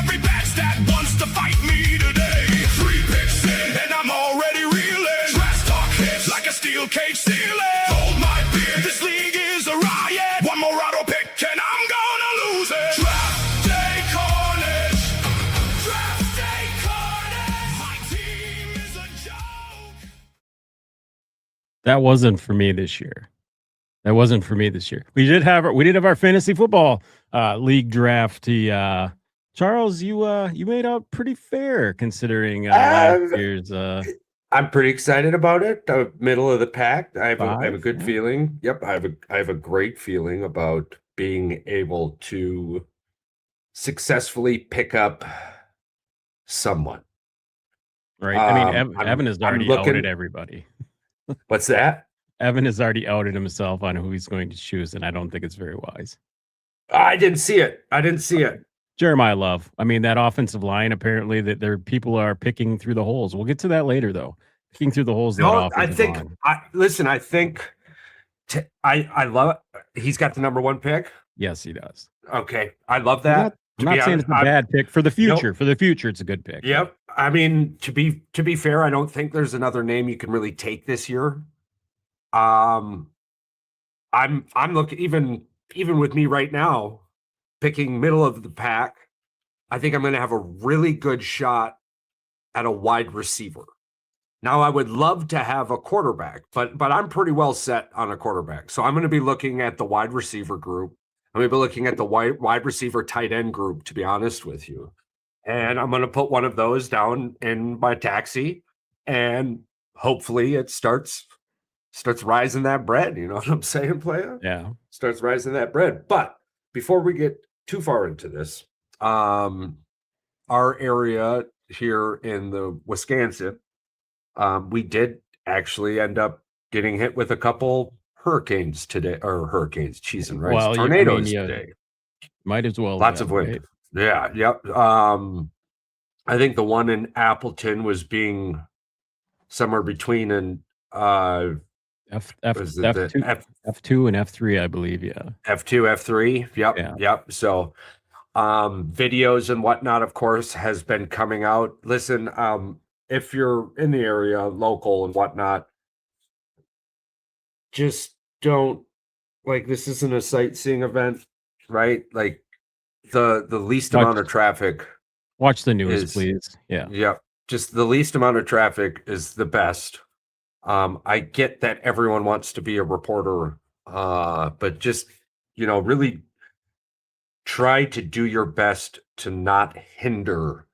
every batch that wants to fight me today. 3 picks in, and I'm already reeling. Trash talk hits like a steel cage ceiling. Hold my beer, this league is a riot. One more auto pick, and I'm gonna lose it. Draft day carnage. Draft day carnage. My team is a joke. That wasn't for me this year. We did have our fantasy football league draft. Charles, you made out pretty fair considering last year's. I'm pretty excited about it. Middle of the pack. I have a good yeah. feeling. Yep, I have a great feeling about being able to successfully pick up someone. Right. I mean, I'm Evan has already looking- outed everybody. What's that? Evan has already outed himself on who he's going to choose, and I don't think it's very wise. I didn't see it. Jeremiah Love. I mean, that offensive line, apparently that there people are picking through the holes. We'll get to that later, though. Picking through the holes. No, I think. I love it. He's got the number 1 pick. Yes, he does. Okay, I love that. I'm not saying it's a bad pick for the future. Nope. For the future, it's a good pick. Yep. I mean, to be fair, I don't think there's another name you can really take this year. I'm looking even with me right now, picking middle of the pack. I think I'm going to have a really good shot at a wide receiver. Now, I would love to have a quarterback, but I'm pretty well set on a quarterback. So I'm going to be looking at the wide receiver group. I'm going to be looking at the wide receiver tight end group, to be honest with you. And I'm going to put one of those down in my taxi, and hopefully it starts rising that bread. You know what I'm saying, player? Yeah. Starts rising that bread. But before we get too far into this, our area here in the Wisconsin, we did actually end up getting hit with a couple hurricanes today, or hurricanes, cheese and rice, Well, tornadoes today. Might as well. Lots of wind. Right? Yeah. Yep. I think the one in Appleton was being somewhere between F2 and F3, I believe. Yeah. F2, F3. Yep. Yeah. Yep. So videos and whatnot, of course, has been coming out. Listen, if you're in the area, local and whatnot, just don't, like, this isn't a sightseeing event, right? Like the least amount of traffic. Watch the news, please. Yeah. Yep. Just the least amount of traffic is the best. I get that everyone wants to be a reporter, but just, really try to do your best to not hinder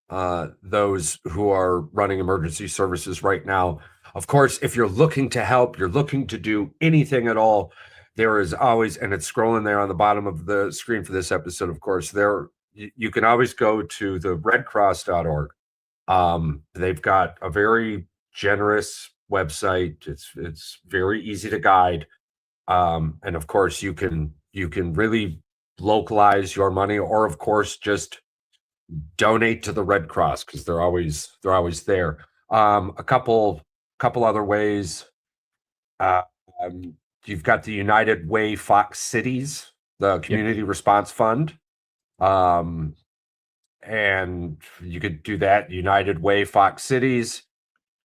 those who are running emergency services right now. Of course, if you're looking to help, you're looking to do anything at all, there is always, and it's scrolling there on the bottom of the screen for this episode, of course, you can always go to the redcross.org. They've got a very generous website. It's very easy to guide. And of course you can really localize your money, or of course just donate to the Red Cross, because they're always there. A couple other ways. You've got the United Way Fox Cities, the Community Response Fund. And you could do that. United Way Fox Cities,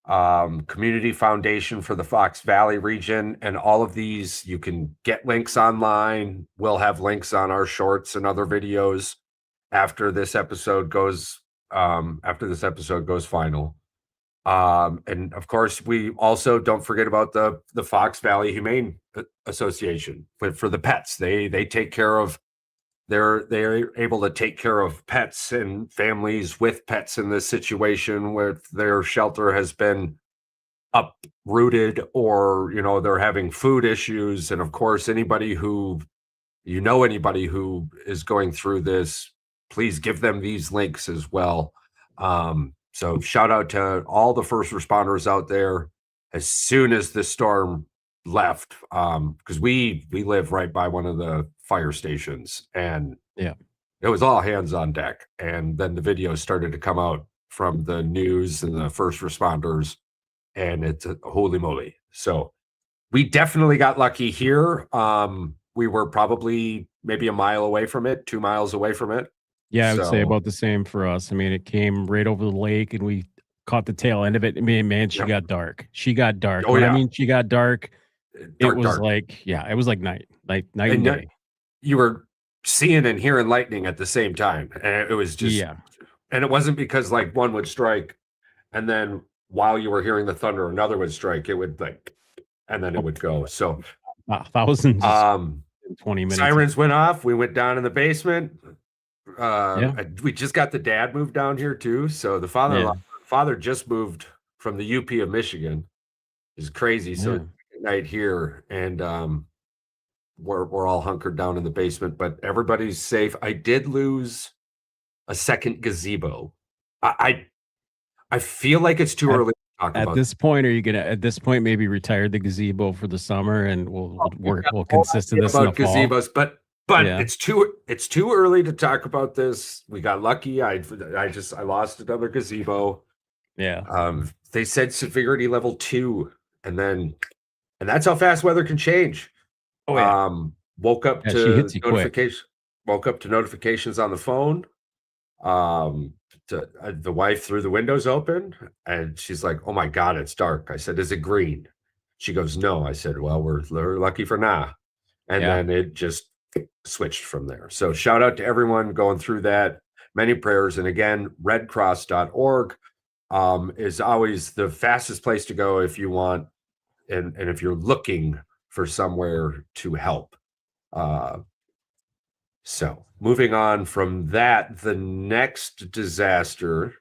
Community Foundation for the Fox Valley region, and all of these you can get links online. We'll have links on our shorts and other videos after this episode goes final. And of course, we also don't forget about the Fox Valley Humane Association for the pets. They take care of, they're able to take care of pets and families with pets in this situation where their shelter has been uprooted, or they're having food issues. And of course, anybody who is going through this, please give them these links as well. So shout out to all the first responders out there as soon as the storm left, because we live right by one of the fire stations, and it was all hands on deck. And then the videos started to come out from the news and the first responders, and it's holy moly. So we definitely got lucky here. We were probably maybe a mile away from it, 2 miles away from it. Yeah, I would say So, about the same for us. I mean, it came right over the lake, and we caught the tail end of it. I mean, man, she yep. got dark. She got dark. Oh When I yeah, mean she got dark, it dark, was dark, like, yeah, it was like night and and day. you were seeing and hearing lightning at the same time, and it was just, Yeah. and it wasn't because like one would strike, and then while you were hearing the thunder, another would strike. It would like, and then it would go. So, Thousands um, in 20 minutes. sirens went off. We went down in the basement. Yeah. We just got the dad moved down here too. So the Yeah. father just moved from the UP of Michigan. It's crazy. So Yeah. it's night here, and we're all hunkered down in the basement, but everybody's safe. I did lose a second gazebo. I feel like it's too At early to talk at about. this point, are you gonna at this point maybe retire the gazebo for the summer, and We've got we'll a whole consist of idea this in the about fall? gazebos, but Yeah. it's too early to talk about this. We got lucky. I lost another gazebo. Yeah. They said severity level 2, and that's how fast weather can change. Oh, yeah. Woke up Yeah, she to hits you quick. notifications on the phone. The wife threw the windows open, and she's like, "Oh my God, it's dark." I said, "Is it green?" She goes, "No." I said, "Well, we're lucky for now." And Yeah. then it just switched from there. So shout out to everyone going through that. Many prayers. And again, redcross.org is always the fastest place to go if you want, and if you're looking for somewhere to help. So moving on from that, the next disaster,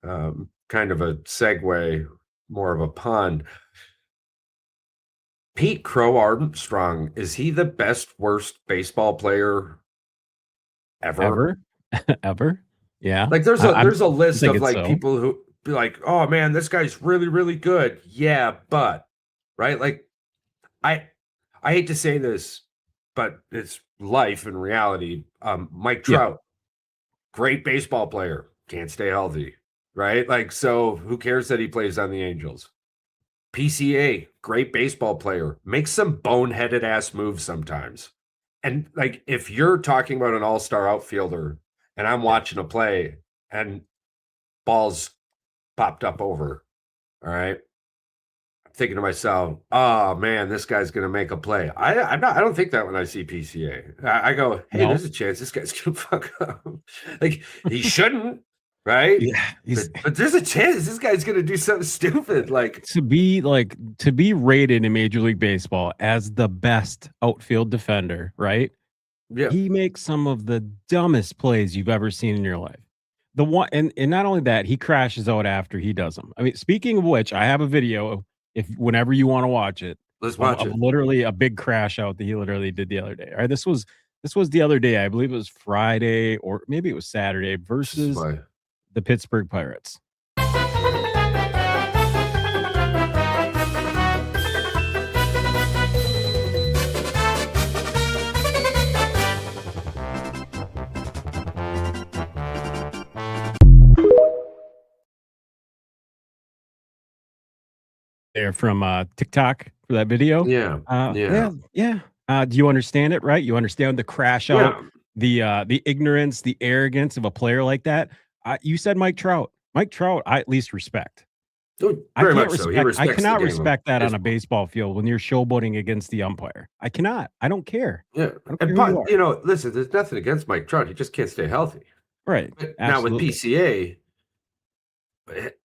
kind of a segue, more of a pun. Pete Crow-Armstrong, is he the best, worst baseball player ever? Ever? Ever? Yeah. Like there's I'm a list of thinking like so. people who be like, "Oh man, this guy's really, really good." Yeah, but right? Like I I hate to say this, but it's life and reality. Mike Yeah. Trout, great baseball player, can't stay healthy, right? Like, so who cares that he plays on the Angels? PCA, great baseball player, makes some boneheaded ass moves sometimes. And like, if you're talking about an all-star outfielder and I'm watching a play and balls popped up over, all right, I'm thinking to myself, "Oh man, this guy's gonna make a play." I don't think that when I see PCA. I go, "Hey, No. there's a chance this guy's gonna fuck up." Like he shouldn't, right? Yeah. He's But there's a chance this guy's gonna do something stupid. Like, to be rated in Major League Baseball as the best outfield defender, right? yeah, He makes some of the dumbest plays you've ever seen in your life. The one and not only that, he crashes out after he does them. I mean, speaking of which, I have a video if whenever you want to watch it let's watch of it. literally a big crash out that he literally did the other day. All right, this was the other day. I believe it was Friday or maybe it was Saturday This is versus my the Pittsburgh Pirates. There from TikTok for that video. yeah, yeah, Yeah. Do you understand it, right? You understand the crash out, yeah. the ignorance, the arrogance of a player like that. You said Mike Trout. Mike Trout, I at least respect. Oh, I very can't much so. He respect. I respects the cannot game of respect that on a baseball. baseball field when you're showboating against the umpire. I cannot. I don't care. Yeah, I don't and care who you are. you know, listen, there's nothing against Mike Trout. He just can't stay healthy. Right. But now with Absolutely. PCA,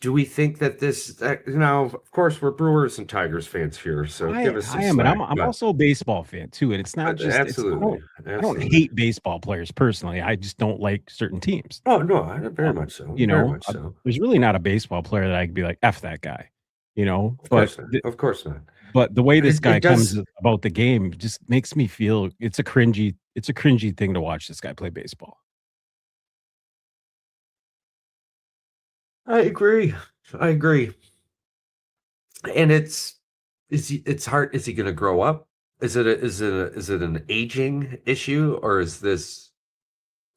do we think that of course, we're Brewers and Tigers fans here, so give us some I am, but slack. I'm also a baseball fan too, and it's not just Absolutely, I don't absolutely. hate baseball players personally. I just don't like certain teams. Oh no, very Um, much so. you Very know, much so. there's really not a baseball player that I could be like, "F that guy," you know. Of course not. Of course not. But the way this guy It does. comes about the game just makes me feel it's a cringy thing to watch this guy play baseball. I agree. I agree. And it's hard. Is he going to grow up? Is it an aging issue, or is this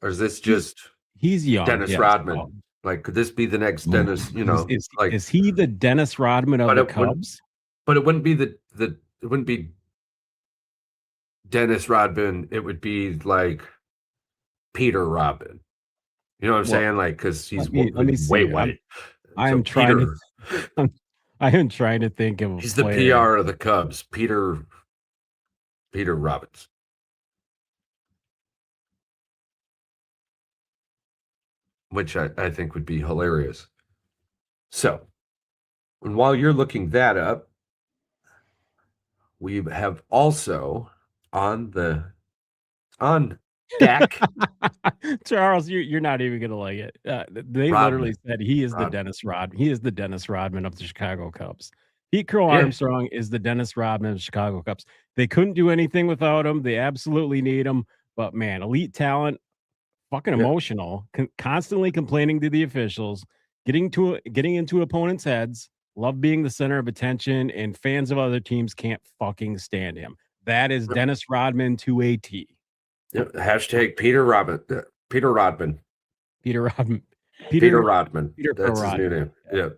He's just he's young, Dennis yes. Rodman? Like, could this be the next Ooh, Dennis? Like, is he the Dennis Rodman of but the it wouldn't, Cubs? but it wouldn't be it wouldn't be Dennis Rodman. It would be like Peter Robin. You know what I'm Well, saying? Like, because he's let me see. way white. I So am trying Peter, to. I am trying to think of a he's the player. PR of the Cubs. Peter Robbins. Which I think would be hilarious. So, and while you're looking that up, we have also on deck Charles, you're not even gonna like it. They literally Rodman. said he is the Rodman. Dennis Rodman. He is the Dennis Rodman of the Chicago Cubs. Pete Yeah. Crow-Armstrong is the Dennis Rodman of the Chicago Cubs. They couldn't do anything without him. They absolutely need him. But man, elite talent, fucking Yeah. emotional, constantly complaining to the officials, getting into opponents' heads. Love being the center of attention, and fans of other teams can't fucking stand him. That is Dennis Rodman to a T. Yep. Hashtag Peter Rodman. Peter Rodman. Peter Rodman. Peter Rodman. Peter That's his new name. Yeah.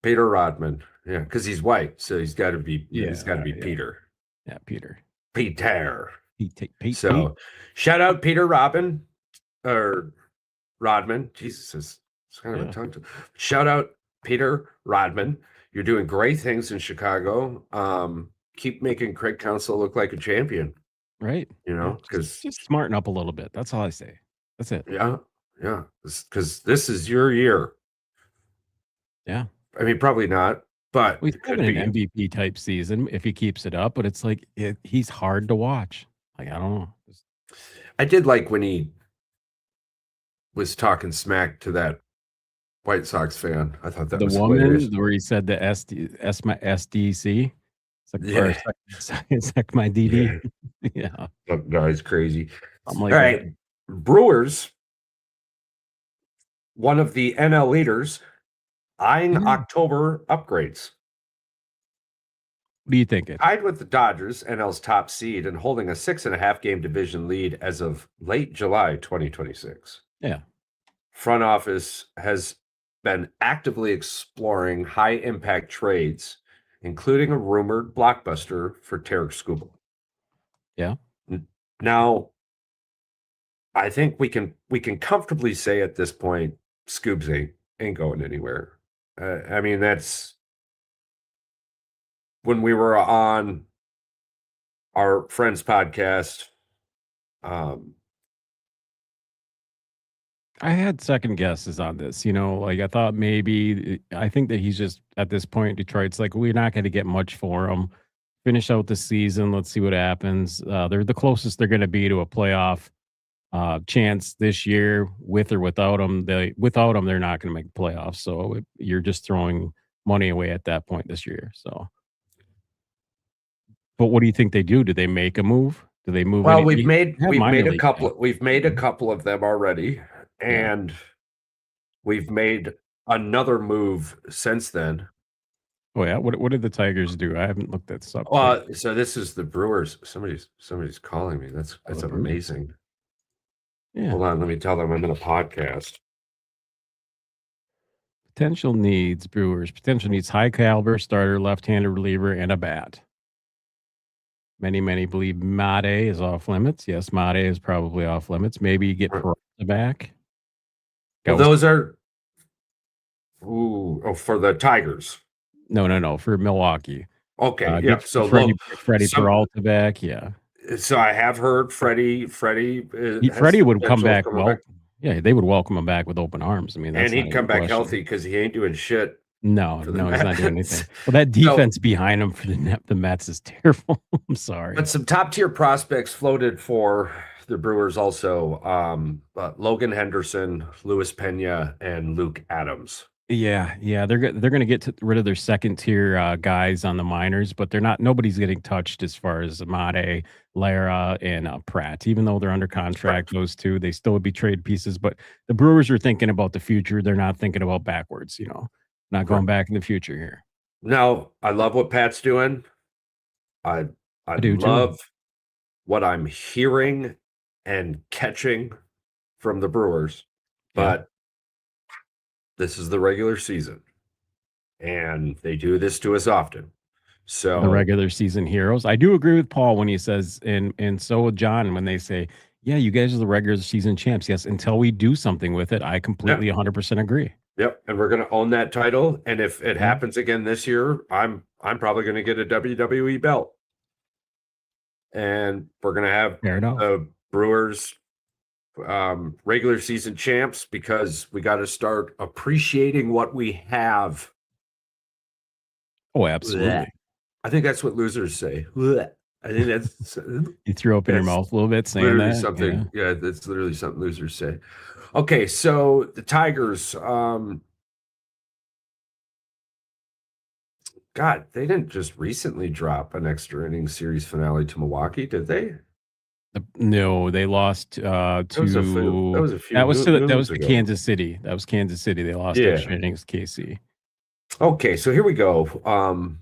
Peter Rodman. Yeah, because he's white, so he's got to be. Yeah, he's got to be Peter. Yeah, Peter. Peter. Pete. So, shout out Peter Robin or Rodman. Jesus, it's kind of a tongue. Shout out Peter Rodman. You're doing great things in Chicago. Keep making Craig Counsell look like a champion. Right. You know, because just smarten up a little bit. That's all I say. That's it. Yeah. Because this is your year. Yeah. I mean, probably not, but He's it could having be. an MVP type season if he keeps it up, but it's like he's hard to watch. Like, I don't know. I did like when he was talking smack to that White Sox fan. I thought that The was woman hilarious. where he said the SDC. It's like, Yeah. it's like my DD. Yeah. That guy's crazy. Something like All that. right. Brewers, one of the NL leaders, eyeing October upgrades. What do you think? Tied with the Dodgers, NL's top seed, and holding a 6.5 game division lead as of late July 2026. Yeah. Front office has been actively exploring high impact trades, including a rumored blockbuster for Tarek Skubal. Yeah. Now, I think we can comfortably say at this point, Scoobs ain't going anywhere. I mean, that's when we were on our friend's podcast. I had second guesses on this, like I thought I think that he's just at this point, Detroit's like, we're not going to get much for him. Finish out the season. Let's see what happens. They're the closest they're going to be to a playoff chance this year with or without him. Without him, they're not going to make the playoffs. So you're just throwing money away at that point this year. So, but what do you think they do? Do they make a move? Do they move? Well, any- we've made a league couple. guys. We've made a couple of them already, and we've made another move since then. Oh yeah, what did the Tigers do? I haven't looked that up. So this is the Brewers. Somebody's calling me. That's the Brewers. amazing. Yeah. Hold on, let me tell them I'm in a podcast. Potential needs Brewers. Potential needs high caliber starter, left-handed reliever, and a bat. Many believe Mate is off limits. Yes, Mate is probably off limits. Maybe you get Peralta back. Well, those are for the Tigers. No, for Milwaukee. Okay, get So Freddie Peralta back. Yeah. So I have heard Freddie would come back. Yeah, they would welcome him back with open arms. I mean, and he'd come back healthy because he ain't doing shit. No, he's not doing anything. Well, that defense behind him for the Mets is terrible. I'm sorry. But some top tier prospects floated for the Brewers also. Logan Henderson, Luis Pena, and Luke Adams. Yeah, they're going to get rid of their second tier guys on the minors, but nobody's getting touched as far as Mate, Lara, and Pratt. Even though they're under contract, those two, they still would be trade pieces. But the Brewers are thinking about the future. They're not thinking about backwards. Not going back in the future here. Now, I love what Pat's doing. I do love what I'm hearing and catching from the Brewers, but this is the regular season, and they do this to us often. So the regular season heroes. I do agree with Paul when he says, and so with John when they say, Yeah, you guys are the regular season champs. Yes, until we do something with it, I completely 100% agree. Yep, and we're going to own that title. And if it Yeah. happens again this year, I'm probably going to get a WWE belt, and we're going to have Fair enough. the Brewers regular season champs, because we got to start appreciating what we have. Oh, absolutely. I think that's what losers say. I think that's You threw up in your That's mouth a little bit saying literally that. something. Yeah, that's literally something losers say. Okay, so the Tigers, God, they didn't just recently drop an extra inning series finale to Milwaukee, did they? No, they lost to That was a few that was moons to ago. Kansas City. That was Kansas City. They lost Yeah. extra innings KC. Okay, so here we go.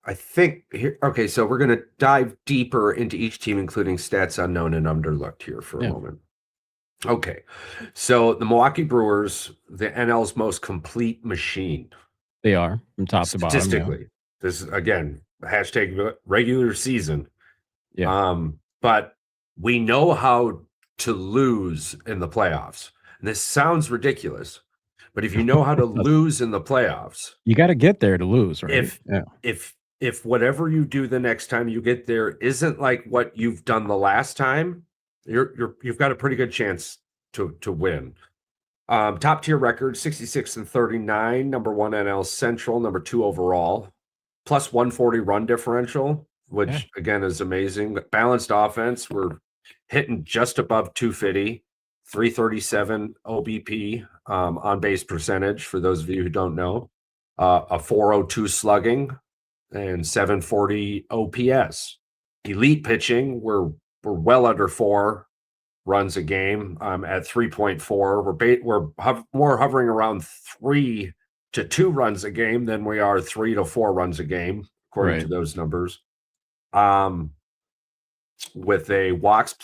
I think here. Okay, so we're going to dive deeper into each team, including stats unknown and underlooked here for a moment. Okay, so the Milwaukee Brewers, the NL's most complete machine. They are from top to bottom. Statistically, this is again hashtag regular season. Yeah. But we know how to lose in the playoffs. And this sounds ridiculous, but if you know how to lose in the playoffs, You got to get there to lose, right? if whatever you do the next time you get there isn't like what you've done the last time, you've got a pretty good chance to win. Top tier record 66-39, number 1 NL Central, number 2 overall, plus 140 run differential, which again is amazing. Balanced offense, we're hitting just above 250, 337 OBP on base percentage for those of you who don't know, a 402 slugging, and 740 OPS. Elite pitching, we're well under 4 runs a game at 3.4. We're more hovering around 3 to 2 runs a game than we are 3 to 4 runs a game, according to those numbers. With a walks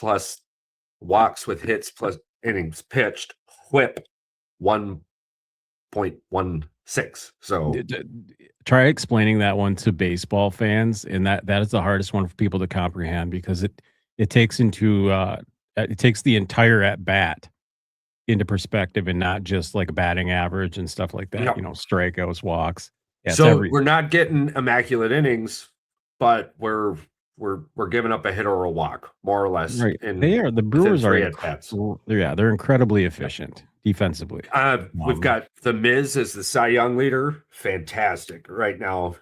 with hits plus innings pitched, whip 1.16. So try explaining that one to baseball fans, and that is the hardest one for people to comprehend, because it takes the entire at bat into perspective, and not just like a batting average and stuff like that. Yep. Strikeouts, walks. So we're not getting immaculate innings, but we're giving up a hit or a walk, more or less. Right. The Brewers are they're incredibly efficient defensively. We've got the Miz as the Cy Young leader. Fantastic right now.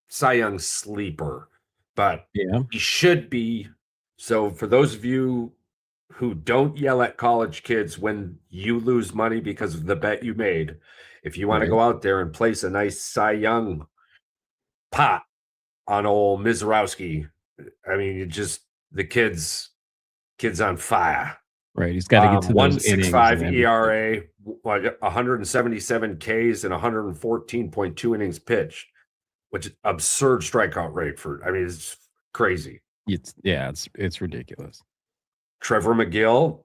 Cy Young sleeper, but he should be. So for those of you who don't yell at college kids when you lose money because of the bet you made, if you want to go out there and place a nice Cy Young pot on old Mizorowski, I mean, the kid's on fire. Right, he's got to get to those 1.65 ERA, 177 Ks, and 114.2 innings pitched, which is absurd strikeout rate it's crazy. It's ridiculous. Trevor McGill,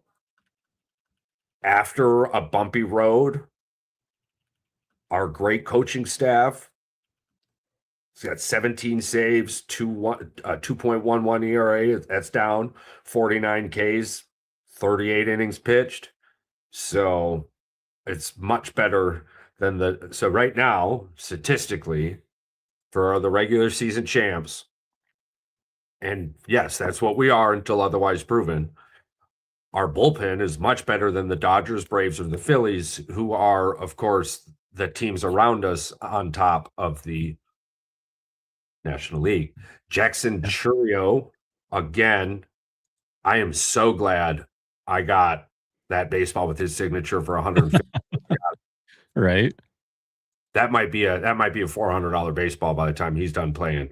after a bumpy road, our great coaching staff, he's got 17 saves, 2.11 ERA. That's down. 49 Ks, 38 innings pitched. So it's much better than so right now, statistically, for the regular season champs, and yes, that's what we are until otherwise proven, our bullpen is much better than the Dodgers, Braves, or the Phillies, who are, of course, the teams around us on top of the National League. Jackson Chourio, again, I am so glad I got that baseball with his signature for $150. Right. That might be a $400 baseball by the time he's done playing.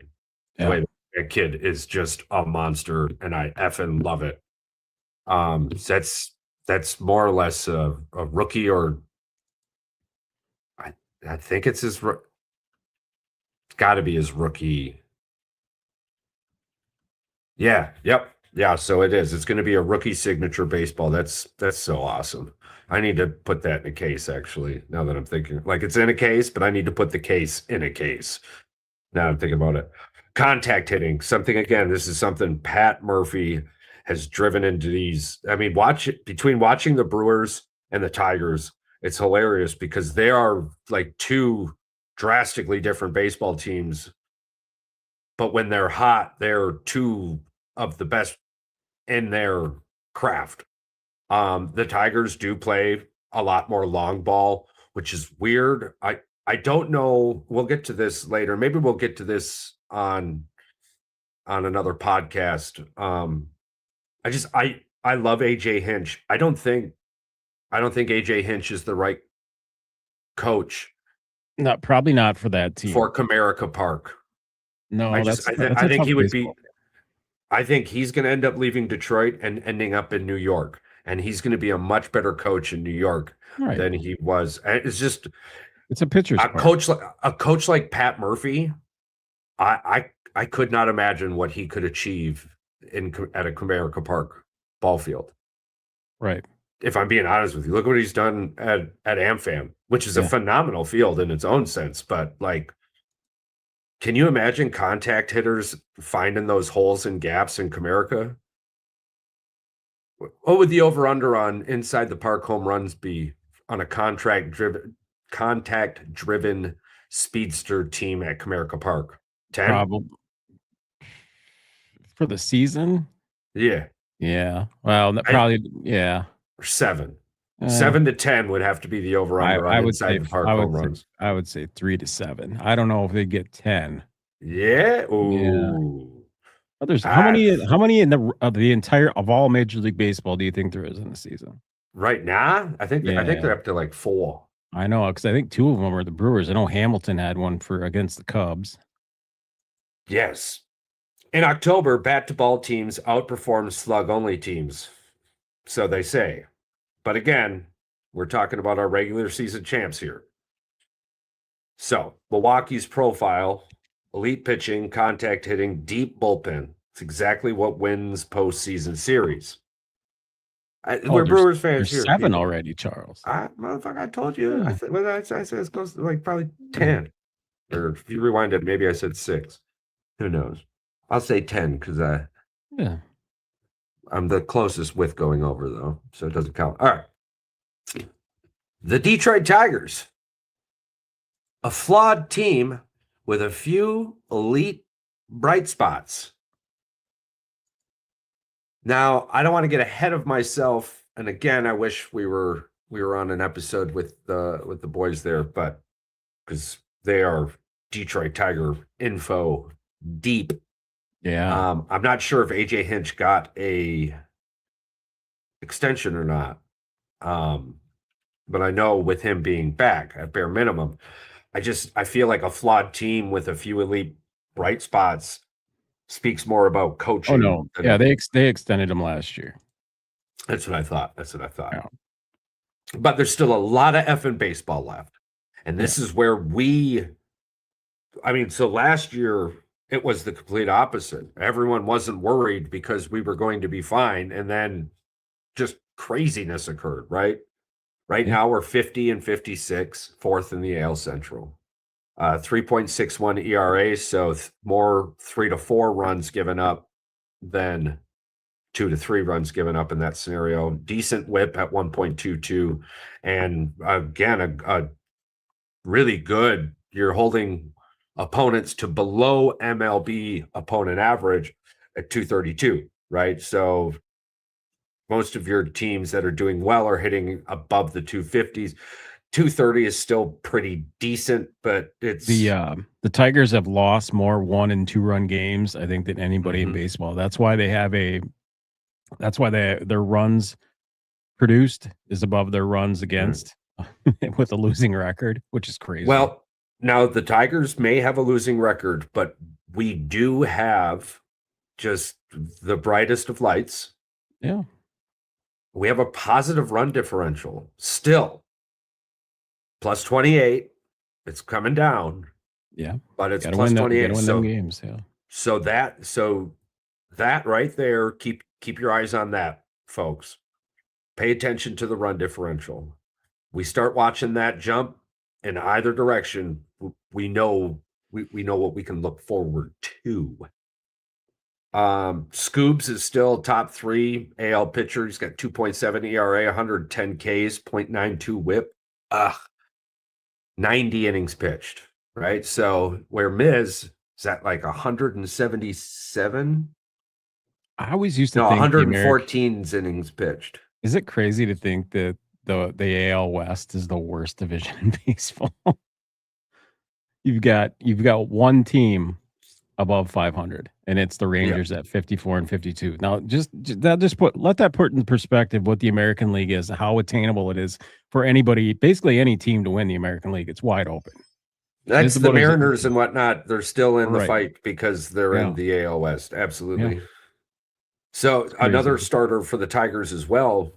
The way that kid is just a monster, and I effing love it. That's more or less a rookie, or I think it's it's got to be his rookie. Yeah. Yep. Yeah. So it is. It's going to be a rookie signature baseball. That's so awesome. I need to put that in a case, actually, now that I'm thinking. Like, it's in a case, but I need to put the case in a case. Now I'm thinking about it. contact hitting, something again, this is something Pat Murphy has driven into these. I mean, between watching the Brewers and the Tigers, it's hilarious because they are like two drastically different baseball teams. But when they're hot, they're two of the best in their craft. The Tigers do play a lot more long ball, which is weird. I don't know. We'll get to this later. Maybe we'll get to this on another podcast. I love AJ Hinch. I don't think AJ Hinch is the right coach Probably not for that team. for Comerica Park. No, I that's think he would baseball. be. I think he's going to end up leaving Detroit and ending up in New York, and he's going to be a much better coach in New York Right. than he was. And it's just It's a pitcher's a park. coach like Pat Murphy. I could not imagine what he could achieve at a Comerica Park ball field. Right. If I'm being honest with you, look what he's done at AmFam, which is a phenomenal field in its own sense. But like, can you imagine contact hitters finding those holes and gaps in Comerica? What would the over/under on inside the park home runs be on a contact-driven speedster team at Comerica Park? 10? Probably for the season. Yeah. Yeah. Well, probably. Yeah. Or 7. 7 to 10 would have to be the over/under on inside the park home runs. I would say 3 to 7. I don't know if they get 10. Yeah. Ooh. Yeah. But how many in the entire of all Major League Baseball do you think there is in the season? Right now, I think they're up to like 4. I know, because I think 2 of them are the Brewers. I know Hamilton had one against the Cubs. Yes. In October, bat-to-ball teams outperformed slug-only teams. So they say. But again, we're talking about our regular season champs here. So, Milwaukee's profile, elite pitching, contact hitting, deep bullpen. It's exactly what wins postseason series. We're Brewers fans here. 7 already, Charles. Motherfucker, I told you. Yeah. I said it goes to like probably 10. Or if you rewind it, maybe I said 6. Who knows? I'll say 10 because I'm the closest with going over, though, so it doesn't count. All right. The Detroit Tigers, a flawed team with a few elite bright spots. Now, I don't want to get ahead of myself, and again, I wish we were on an episode with the boys there, but because they are Detroit Tiger info deep. Yeah. I'm not sure if AJ Hinch got a extension or not. But I know with him being back at bare minimum, I feel like a flawed team with a few elite bright spots speaks more about coaching. Oh no. Yeah, they extended him last year. That's what I thought. Yeah. But there's still a lot of effing baseball left. And this is where so last year it was the complete opposite. Everyone wasn't worried because we were going to be fine. And then just craziness occurred, right? Right now we're 50 and 56, 4th in the AL Central. 3.61 ERA, so more 3 to 4 runs given up than 2 to 3 runs given up in that scenario. Decent whip at 1.22. And again, a really good, you're holding opponents to below MLB opponent average at 232, right? So most of your teams that are doing well are hitting above the 250s. 230 is still pretty decent, but it's the Tigers have lost more 1 and 2 run games, I think, than anybody in baseball. That's why their runs produced is above their runs against with a losing record, which is crazy. Well, now the Tigers may have a losing record, but we do have just the brightest of lights. Yeah. We have a positive run differential still. Plus 28. It's coming down. Yeah. But it's plus 28. Win them games, yeah. So that right there, keep your eyes on that, folks. Pay attention to the run differential. We start watching that jump in either direction, we know we know what we can look forward to. Scoobs is still top 3 AL pitcher. He's got 2.7 ERA, 110 Ks, 0.92 WHIP. 90 innings pitched, right? So where Miz is at like 177. I always used to No, think 114 innings pitched. Is it crazy to think that the AL West is the worst division in baseball? You've got one team above 500, and it's the Rangers at 54 and 52. Now, let that put in perspective what the American League is, how attainable it is for anybody, basically any team to win the American League. It's wide open. That's the Mariners and whatnot. They're still in the fight because they're in the AL West. Absolutely. Yeah. So another starter for the Tigers as well,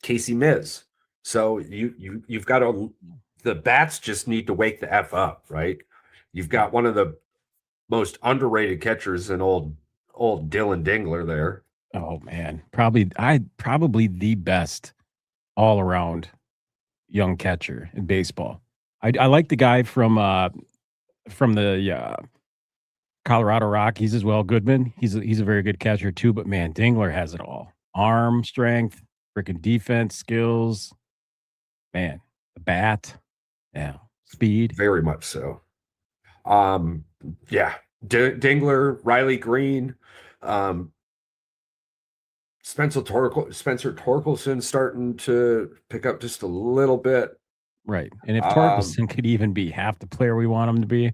Casey Miz. So you've got the bats just need to wake the F up, right? You've got one of the most underrated catchers in old Dylan Dingler there. Oh man, probably the best all around young catcher in baseball. I like the guy from the Colorado Rockies as well, Goodman. He's a very good catcher too, but man, Dingler has it all. Arm strength, freaking defense skills. Man, the bat. Yeah, speed. Very much so. Yeah, Dingler, Riley Green, Spencer Torkelson starting to pick up just a little bit. Right. And if Torkelson could even be half the player we want him to be,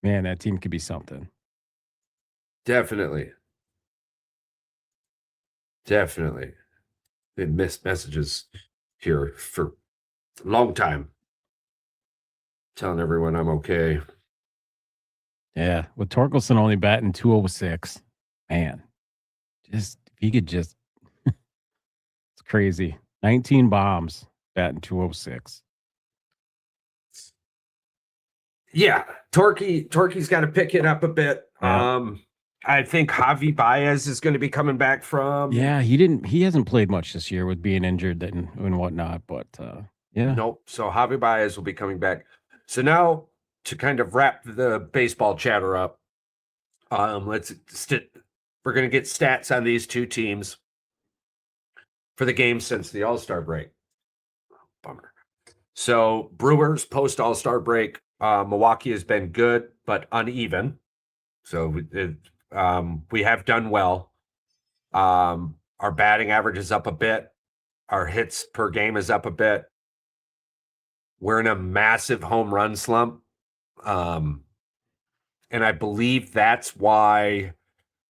man, that team could be something. Definitely. They missed messages here for a long time. Telling everyone I'm okay. Yeah. With Torkelson only batting 206, man, if he could just, it's crazy. 19 bombs, batting 206. Yeah. Torquey's got to pick it up a bit. Yeah. I think Javi Baez is going to be coming back from. Yeah, he hasn't played much this year with being injured and whatnot, but yeah. Nope. So Javi Baez will be coming back. So now to kind of wrap the baseball chatter up, we're going to get stats on these two teams for the game since the All-Star break. Bummer. So Brewers post All-Star break, Milwaukee has been good but uneven. So we have done well. Our batting average is up a bit. Our hits per game is up a bit. We're in a massive home run slump. And I believe that's why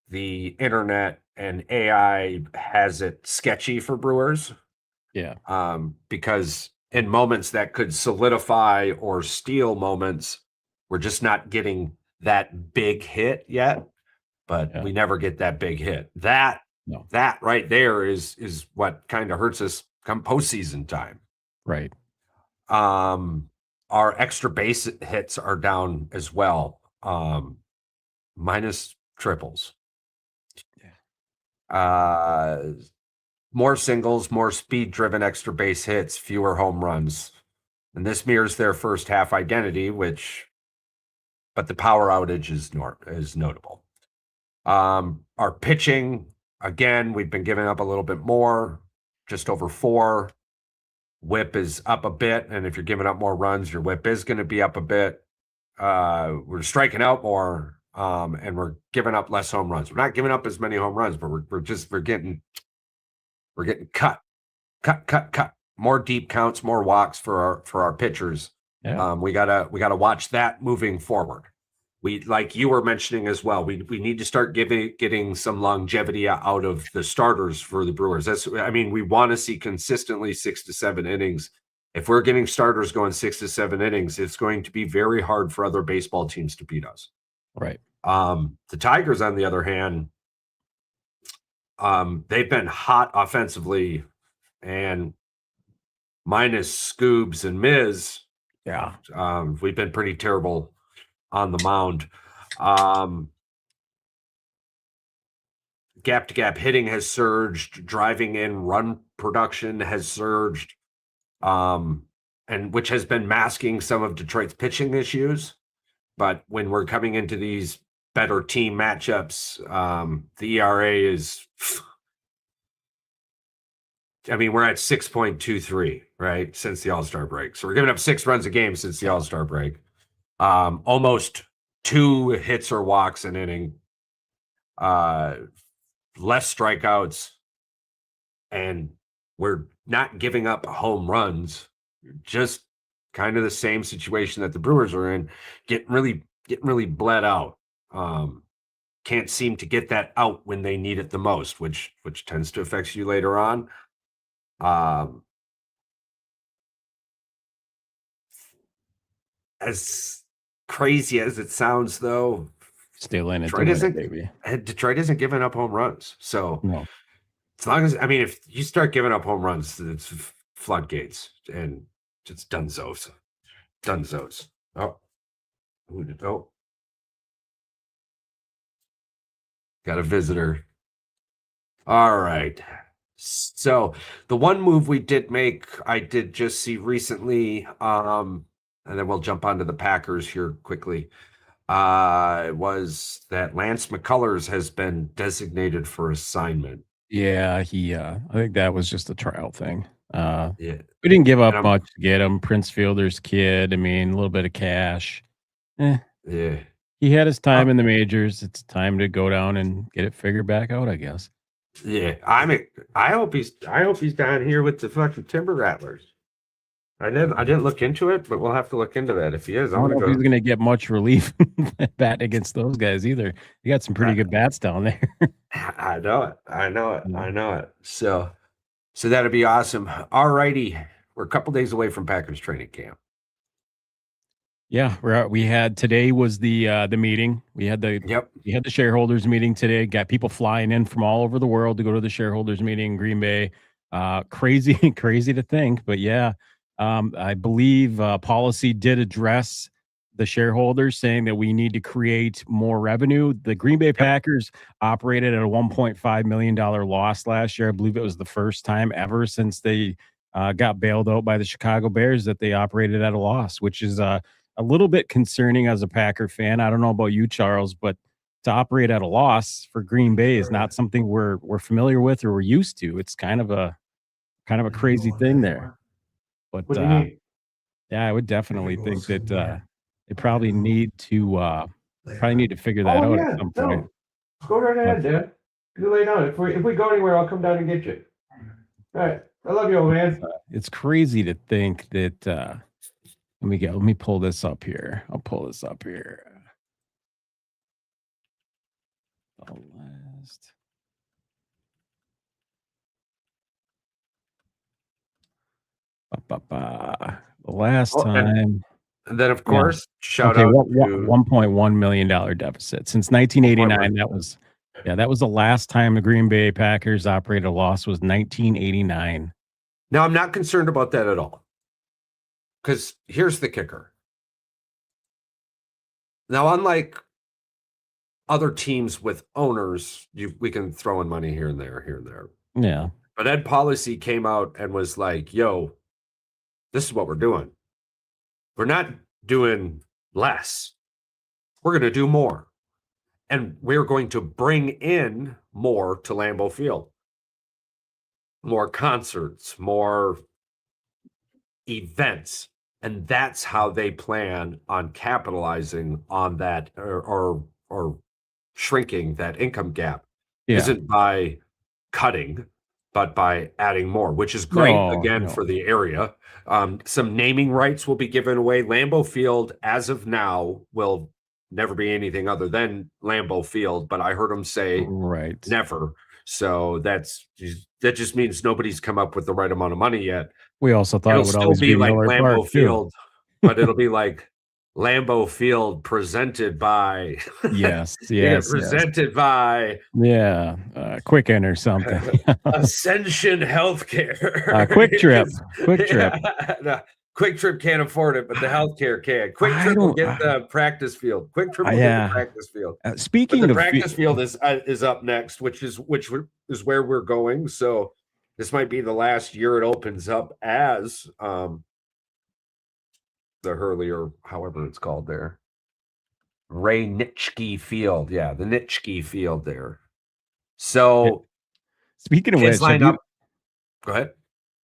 the internet and AI has it sketchy for Brewers. Yeah. Because in moments that could solidify or steal moments, we're just not getting that big hit yet. But we never get that big hit. That right there is what kind of hurts us come postseason time. Right. Our extra base hits are down as well. Minus triples. Yeah. More singles, more speed-driven extra base hits, fewer home runs. And this mirrors their first half identity, but the power outage is notable. Our pitching, again, we've been giving up a little bit more, just over 4. WHIP is up a bit, and if you're giving up more runs, your WHIP is going to be up a bit. We're striking out more, and we're giving up less home runs. We're not giving up as many home runs, but we're getting cut. More deep counts, more walks for our pitchers. Yeah. We gotta watch that moving forward. We, like you were mentioning as well, we need to start getting some longevity out of the starters for the Brewers. We want to see consistently 6 to 7 innings. If we're getting starters going 6 to 7 innings, it's going to be very hard for other baseball teams to beat us. Right. The Tigers, on the other hand, they've been hot offensively, and minus Scoobs and Miz, we've been pretty terrible on the mound. Gap-to-gap hitting has surged. Driving in run production has surged, and which has been masking some of Detroit's pitching issues. But when we're coming into these better team matchups, the ERA is, I mean, we're at 6.23, right? Since the All-Star break. So we're giving up 6 runs a game since the All-Star break. Almost 2 hits or walks an inning, less strikeouts, and we're not giving up home runs. Just kind of the same situation that the Brewers are in, getting really bled out. Can't seem to get that out when they need it the most, which tends to affect you later on. As crazy as it sounds, though, Still in it, Detroit to win it, isn't baby. Detroit isn't giving up home runs. So No. as long as, I mean, if you start giving up home runs, it's floodgates and it's dunzos. Oh, oh, got a visitor. All right. So the one move we did make, I did just see recently, and then we'll jump onto the Packers here quickly, was that Lance McCullers has been designated for assignment. Yeah, I think that was just a trial thing. Yeah. We didn't give up And much to get him. Prince Fielder's kid. I mean, a little bit of cash. yeah. He had his time in the majors. It's time to go down and get it figured back out, I guess. Yeah. I hope he's down here with the fucking Timber Rattlers. I didn't look into it, but we'll have to look into that. If he is, I don't know if he's going to get much relief batting against those guys either. You got some pretty good bats down there. I know it. So that'd be awesome. All righty. We're a couple days away from Packers training camp. Yeah, we had today was the meeting. We had the shareholders meeting today. Got people flying in from all over the world to go to the shareholders meeting in Green Bay. Crazy to think, but yeah. I believe policy did address the shareholders, saying that we need to create more revenue. The Green Bay Packers operated at a $1.5 million loss last year. I believe it was the first time ever since they got bailed out by the Chicago Bears that they operated at a loss, which is a little bit concerning as a Packer fan. I don't know about you, Charles, but to operate at a loss for Green Bay is not something we're familiar with or we're used to. It's kind of a crazy thing there. But yeah, I would definitely think that they probably need to figure that out at some point. No. Go right ahead, Dad. You lay down. If we go anywhere, I'll come down and get you. All right. I love you, old man. It's crazy to think that let me pull this up here. I'll pull this up here. The last time. And then, of course, shout out to $1.1 million deficit since 1989. That was the last time the Green Bay Packers operated a loss, was 1989. Now, I'm not concerned about that at all, because here's the kicker. Now, unlike other teams with owners, we can throw in money here and there. Yeah. But Ed Policy came out and was like, yo, this is what we're doing. We're not doing less. We're going to do more. And we're going to bring in more to Lambeau Field. More concerts, more events. And that's how they plan on capitalizing on that or shrinking that income gap. Yeah. Isn't by cutting, but by adding more, which is great for the area. Some naming rights will be given away. Lambeau Field, as of now, will never be anything other than Lambeau Field, but I heard him say never. So that just means nobody's come up with the right amount of money yet. We also thought it would always be like Lambeau Field, too. But it'll be like Lambeau Field presented by presented by Quicken or something. Ascension Healthcare. Quick Trip. No, Quick Trip can't afford it, but the healthcare can. Quick Trip will get the practice field. Quick Trip will get the practice field. Speaking of the practice field is up next, which is where we're going. So this might be the last year it opens up as the Hurley, or however it's called there. Ray Nitschke Field. Yeah, the Nitschke Field there. So Speaking of kids which, line up. Go ahead.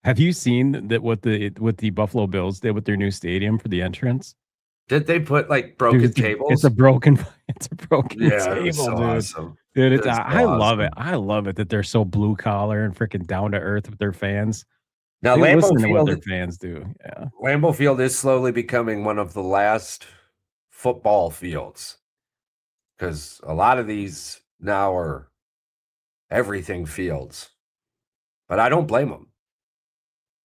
have you seen that what the Buffalo Bills did with their new stadium for the entrance? Did they put like Dude, broken it's tables? a broken it's a broken Yeah, it was table, so dude. awesome. Dude, It was so I love it. awesome. I love it that they're so blue collar and freaking down to earth with their fans. Now They Lambeau listen to what their Field, fans do. Yeah. Lambeau Field is slowly becoming one of the last football fields because a lot of these now are everything fields. But I don't blame them.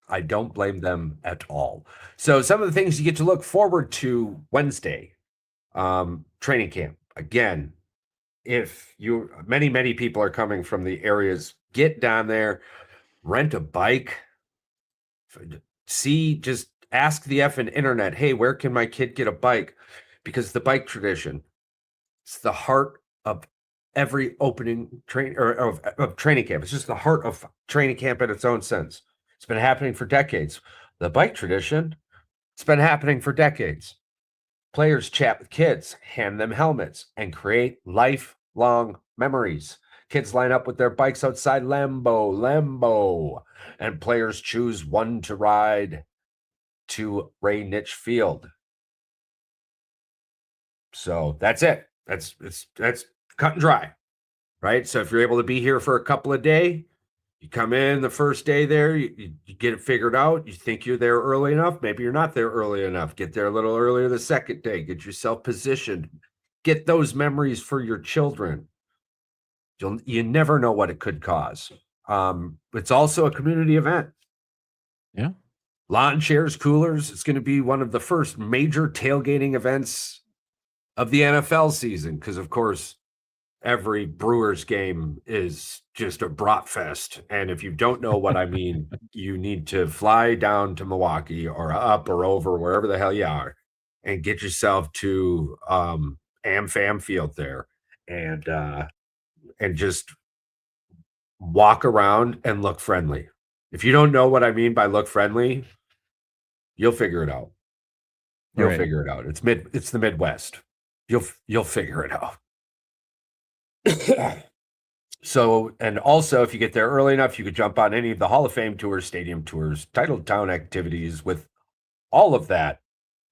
I don't blame them at all. So some of the things you get to look forward to Wednesday, training camp. Again, if you many people are coming from the areas, get down there, rent a bike, just ask the effing internet, hey, where can my kid get a bike? Because the bike tradition, it's the heart of every opening of training camp. It's just the heart of training camp in its own sense. It's been happening for decades. The bike tradition, it's been happening for decades. Players chat with kids, hand them helmets, and create lifelong memories. Kids line up with their bikes outside Lambeau, and players choose one to ride to Ray Nitsch Field. So that's it. That's cut and dry, right? So if you're able to be here for a couple of days, you come in the first day there, you get it figured out. You think you're there early enough. Maybe you're not there early enough. Get there a little earlier the second day. Get yourself positioned. Get those memories for your children. You never know what it could cause. It's also a community event. Yeah. Lawn chairs, coolers. It's going to be one of the first major tailgating events of the NFL season because, of course, every Brewers game is just a brat fest. And if you don't know what I mean, you need to fly down to Milwaukee or up or over, wherever the hell you are, and get yourself to AmFam Field there and just walk around and look friendly. If you don't know what I mean by look friendly, you'll figure it out. You'll figure it out. It's the Midwest. You'll figure it out. So, and also if you get there early enough, you could jump on any of the Hall of Fame tours, stadium tours, title town activities. With all of that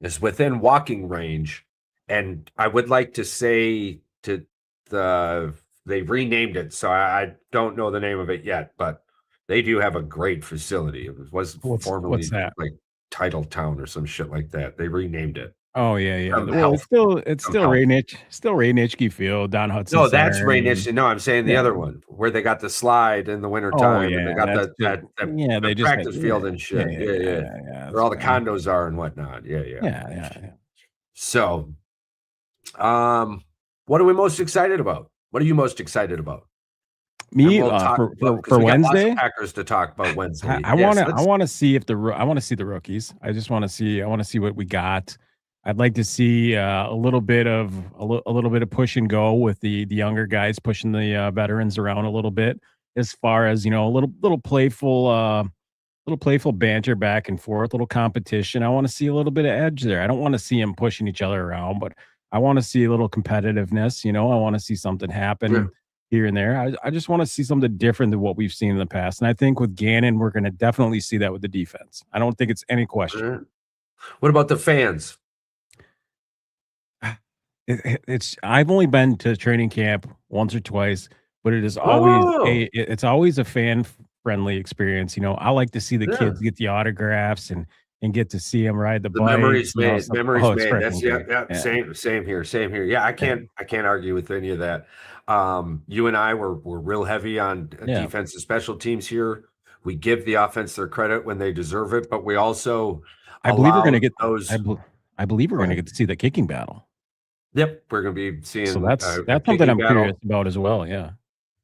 is within walking range. And I would like to say they've renamed it, so I don't know the name of it yet, but they do have a great facility. It was formerly what's that? like Title Town or some shit like that. They renamed it. Oh yeah. Well, Health. it's still Ray Nitschke Field, Don Hudson. No, that's Center, Ray Nitschke. No, I'm saying the other one where they got the slide in the wintertime. yeah, And they got they just practice field and shit. Yeah. Where all the condos are and whatnot. Yeah. So, what are we most excited about? What are you most excited about? Me for Wednesday. Packers to talk about Wednesday. I want to see if I want to see the rookies. I want to see what we got. I'd like to see a little bit of push and go with the younger guys pushing the veterans around a little bit, as far as, a little playful banter back and forth, little competition. I want to see a little bit of edge there. I don't want to see them pushing each other around, but I want to see a little competitiveness. I want to see something happen here and there. I just want to see something different than what we've seen in the past. And I think with Gannon, we're going to definitely see that with the defense. I don't think it's any question. What about the fans? I've only been to training camp once or twice, but it is always it's always a fan friendly experience. I like to see the kids get the autographs and get to see them ride the bike. Memories made. That's same here. Yeah, I can't argue with any of that. You and I were real heavy on defensive special teams here. We give the offense their credit when they deserve it, but we also I believe we're going to get those. I believe we're going to get to see the kicking battle. Yep, we're going to be seeing. So that's something I'm curious about as well. Yeah.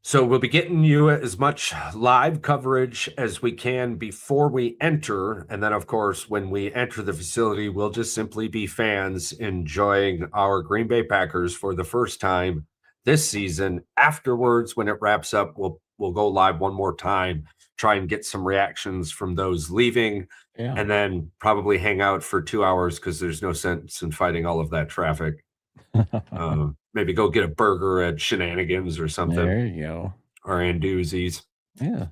So we'll be getting you as much live coverage as we can before we enter. And then, of course, when we enter the facility, we'll just simply be fans enjoying our Green Bay Packers for the first time this season. Afterwards, when it wraps up, we'll go live one more time, try and get some reactions from those leaving, and then probably hang out for 2 hours because there's no sense in fighting all of that traffic. Maybe go get a burger at Shenanigans or something, There you go. or Anduzzi's. Yeah.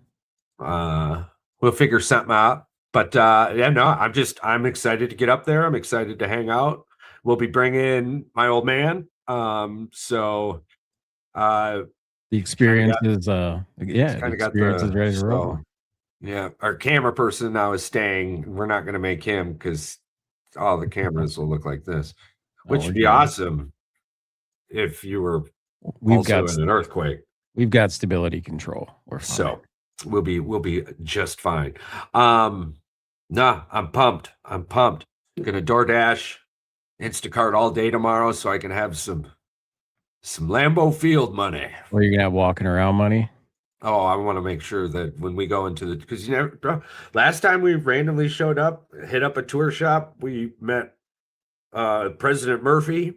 We'll figure something out. But yeah, no, I'm excited to get up there. I'm excited to hang out. We'll be bringing my old man. So The experience is the experience is ready to roll. So, yeah, our camera person now is staying. We're not going to make him because all the cameras will look like this, which would be awesome if you were also in an earthquake. We've got stability control. We're fine. So we'll be just fine. Nah, I'm pumped. I'm gonna DoorDash, Instacart all day tomorrow so I can have some Lambeau Field money. Or you're gonna have walking around money. Oh, I want to make sure that when we go into the, because last time we randomly showed up, hit up a tour shop, we met President Murphy.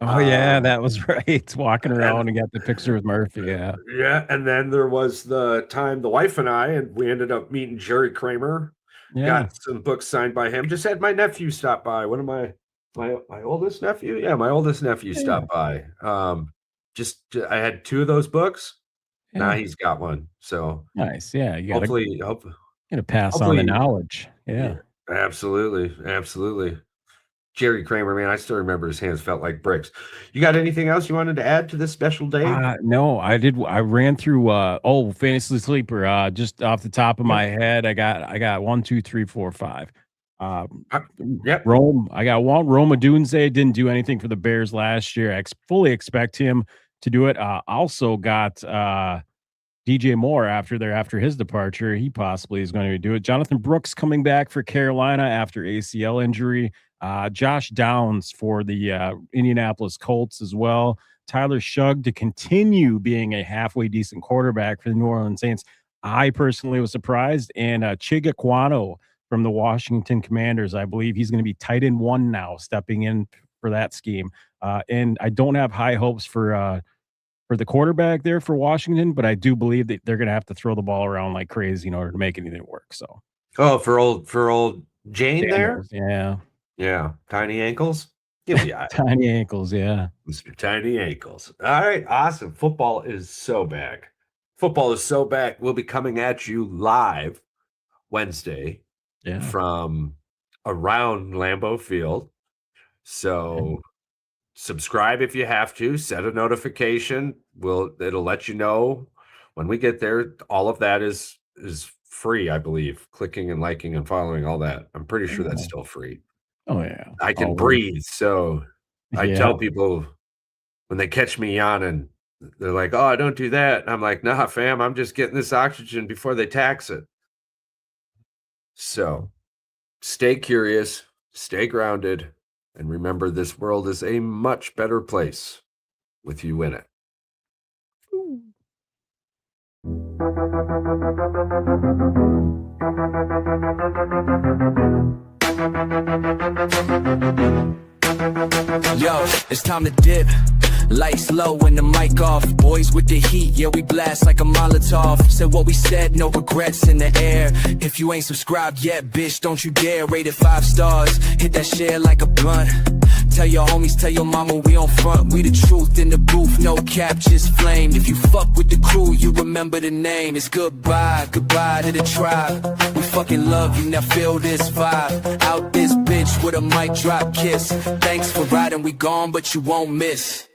Oh yeah, that was right. Walking around and got the picture with Murphy. Yeah. Yeah, and then there was the time the wife and we ended up meeting Jerry Kramer. Yeah. Got some books signed by him. Just had my nephew stop by. One of my oldest nephew. Yeah, my oldest nephew stopped by. I had 2 of those books. Yeah. Now he's got one. So nice. Yeah. You hopefully gonna pass on the knowledge. Yeah. Absolutely. Jerry Kramer, man, I still remember his hands felt like bricks. You got anything else you wanted to add to this special day? No, I did. I ran through Fantasy Sleeper. Just off the top of my head, I got 1, 2, 3, 4, 5. Rome. I got one. Roma Dunze didn't do anything for the Bears last year. I fully expect him to do it. Also got DJ Moore after his departure. He possibly is going to do it. Jonathan Brooks coming back for Carolina after ACL injury. Josh Downs for the Indianapolis Colts as well. Tyler Shugg to continue being a halfway decent quarterback for the New Orleans Saints. I personally was surprised. And Chiga Quano from the Washington Commanders. I believe he's going to be tight end 1 now, stepping in for that scheme. And I don't have high hopes for the quarterback there for Washington, but I do believe that they're going to have to throw the ball around like crazy in order to make anything work. So, for old Jane there, yeah, tiny ankles, tiny ankles, yeah, Mr. Tiny Ankles. All right, awesome. Football is so back. We'll be coming at you live Wednesday, from around Lambeau Field. So. Subscribe if you have to. Set a notification. It'll let you know when we get there. All of that is free, I believe. Clicking and liking and following, all that. I'm pretty sure that's still free. Oh yeah. I can breathe. So I tell people when they catch me yawning, they're like, "Oh, don't do that." And I'm like, "Nah, fam, I'm just getting this oxygen before they tax it." So stay curious, stay grounded. And remember, this world is a much better place with you in it. Yo, it's time to dip. Lights low and the mic off. Boys with the heat, yeah, we blast like a Molotov. Said what we said, no regrets in the air. If you ain't subscribed yet, bitch, don't you dare. Rate it 5 stars, hit that share like a blunt. Tell your homies, tell your mama we on front. We the truth in the booth, no cap, just flamed. If you fuck with the crew, you remember the name. It's goodbye, goodbye to the tribe. We fucking love you, now feel this vibe. Out this bitch with a mic drop kiss. Thanks for riding, we gone, but you won't miss.